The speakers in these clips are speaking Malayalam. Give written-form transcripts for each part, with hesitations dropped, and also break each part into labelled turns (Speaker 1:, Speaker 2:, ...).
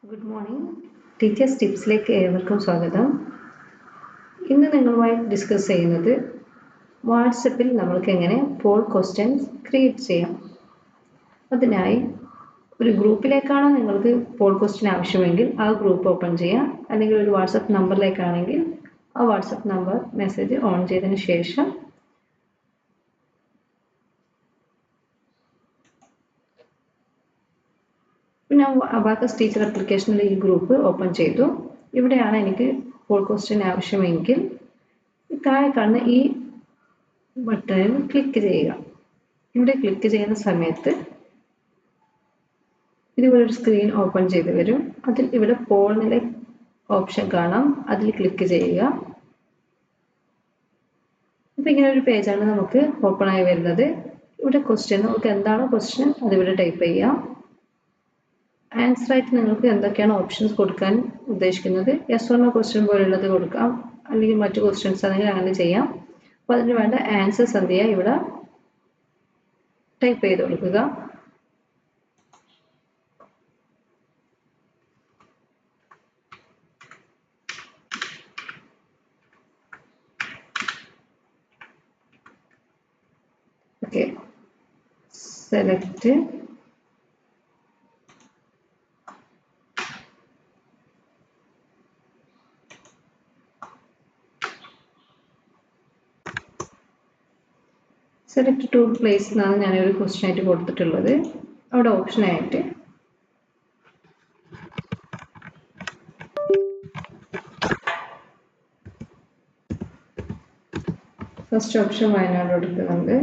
Speaker 1: ഗുഡ് മോർണിംഗ് ടീച്ചേഴ്സ് ടിപ്സിലേക്ക് ഏവർക്കും സ്വാഗതം. ഇന്ന് നിങ്ങളുമായി ഡിസ്കസ് ചെയ്യുന്നത് വാട്സപ്പിൽ നമ്മൾക്ക് എങ്ങനെ പോൾ ക്വസ്റ്റ്യൻസ് ക്രിയേറ്റ് ചെയ്യാം. അതിനായി ഒരു ഗ്രൂപ്പിലേക്കാണോ നിങ്ങൾക്ക് പോൾ ക്വസ്റ്റ്യൻ ആവശ്യമെങ്കിൽ ആ ഗ്രൂപ്പ് ഓപ്പൺ ചെയ്യാം, അല്ലെങ്കിൽ ഒരു വാട്സപ്പ് നമ്പറിലേക്കാണെങ്കിൽ ആ വാട്സപ്പ് നമ്പർ മെസ്സേജ് ഓൺ ചെയ്തതിന് ശേഷം ഞാൻ അബാക്കസ് ടീച്ചർ ആപ്ലിക്കേഷനിൽ ഈ ഗ്രൂപ്പ് ഓപ്പൺ ചെയ്തു. ഇവിടെയാണ് എനിക്ക് പോൾ ക്വസ്റ്റ്യൻ ആവശ്യമെങ്കിൽ താഴെ കാണുന്ന ഈ ബട്ടണിൽ ക്ലിക്ക് ചെയ്യുക. ഇവിടെ ക്ലിക്ക് ചെയ്യുന്ന സമയത്ത് ഇതുപോലൊരു സ്ക്രീൻ ഓപ്പൺ ചെയ്ത് വരും. അതിൽ ഇവിടെ പോളിലെ ഓപ്ഷൻ കാണാം, അതിൽ ക്ലിക്ക് ചെയ്യുക. അപ്പോൾ ഇങ്ങനെ ഒരു പേജാണ് നമുക്ക് ഓപ്പൺ ആയി വരുന്നത്. ഇവിടെ ക്വസ്റ്റ്യൻ നമുക്ക് എന്താണോ ക്വസ്റ്റ്യൻ അതിവിടെ ടൈപ്പ് ചെയ്യാം. ആൻസർ ആയിട്ട് നിങ്ങൾക്ക് എന്തൊക്കെയാണ് ഓപ്ഷൻസ് കൊടുക്കാൻ ഉദ്ദേശിക്കുന്നത്, യെസ് ഓർ നോ ക്വസ്റ്റ്യൻ പോലുള്ളത് കൊടുക്കാം, അല്ലെങ്കിൽ മറ്റു ക്വസ്റ്റ്യൻസ് ആണെങ്കിൽ അങ്ങനെ ചെയ്യാം. അപ്പോൾ അതിന് വേണ്ട ആൻസേഴ്സ് എന്ത് ചെയ്യുക, ഇവിടെ ടൈപ്പ് ചെയ്ത് കൊടുക്കുക. Okay, select select to place എന്നാണ് ഞാനൊരു ക്വസ്റ്റ്യൻ ആയിട്ട് കൊടുത്തിട്ടുള്ളത്. അവിടെ ഓപ്ഷനായിട്ട് ഫസ്റ്റ് ഓപ്ഷൻ വയനാട് കൊടുക്കുന്നുണ്ട്.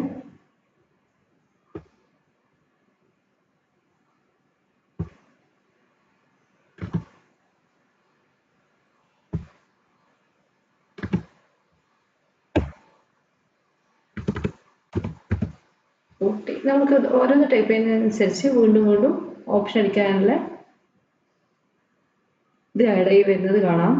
Speaker 1: നമുക്ക് ഓരോന്ന് ടൈപ്പ് ചെയ്യുന്നതിനനുസരിച്ച് വീണ്ടും വീണ്ടും ഓപ്ഷൻ അടിക്കാനുള്ള ഇത് ആഡ് ആയി വരുന്നത് കാണാം.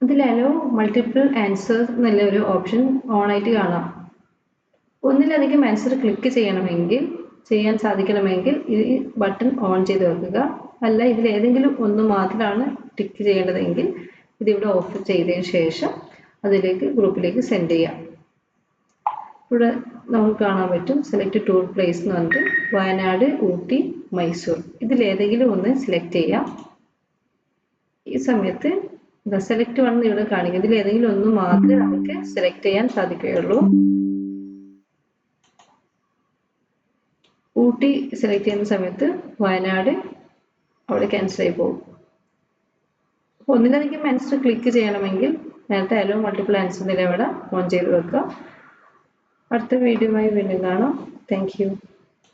Speaker 1: ഇതിൽ അലോ മൾട്ടിപ്പിൾ ആൻസേഴ്സ് എന്നുള്ള ഒരു ഓപ്ഷൻ ഓൺ ആയിട്ട് കാണാം. ഒന്നിലധികം ആൻസർ ക്ലിക്ക് ചെയ്യാൻ സാധിക്കണമെങ്കിൽ ഈ ബട്ടൺ ഓൺ ചെയ്ത് വെക്കുക. അല്ല, ഇതിൽ ഏതെങ്കിലും ഒന്ന് മാത്രമാണ് ടിക്ക് ചെയ്യേണ്ടതെങ്കിൽ ഇതിവിടെ ഓഫ് ചെയ്തതിന് ശേഷം അതിലേക്ക് ഗ്രൂപ്പിലേക്ക് സെൻഡ് ചെയ്യാം. ഇവിടെ നമുക്ക് കാണാൻ പറ്റും സെലക്ട് ടൂർ പ്ലേസ് എന്ന് പറഞ്ഞിട്ട് വയനാട്, ഊട്ടി, മൈസൂർ, ഇതിലേതെങ്കിലും ഒന്ന് സെലക്ട് ചെയ്യാം. ഈ സമയത്ത് സെലക്ട് വൺ ഇവിടെ കാണിക്കും. ഇതിൽ ഏതെങ്കിലും ഒന്ന് മാത്രമേ നമുക്ക് സെലക്ട് ചെയ്യാൻ സാധിക്കുകയുള്ളൂ. ഊട്ടി സെലക്ട് ചെയ്യുന്ന സമയത്ത് വയനാട് അവിടെ ക്യാൻസൽ ആയി പോകും. ഒന്നിലധികം ആൻസർ ക്ലിക്ക് ചെയ്യണമെങ്കിൽ നേരത്തെ അലോ മൾട്ടിപ്പിൾ ആൻസർ ഇവിടെ ഓൺ ചെയ്ത് വെക്കുക. അടുത്ത വീഡിയോയുമായി വീണ്ടും കാണാം. Thank you.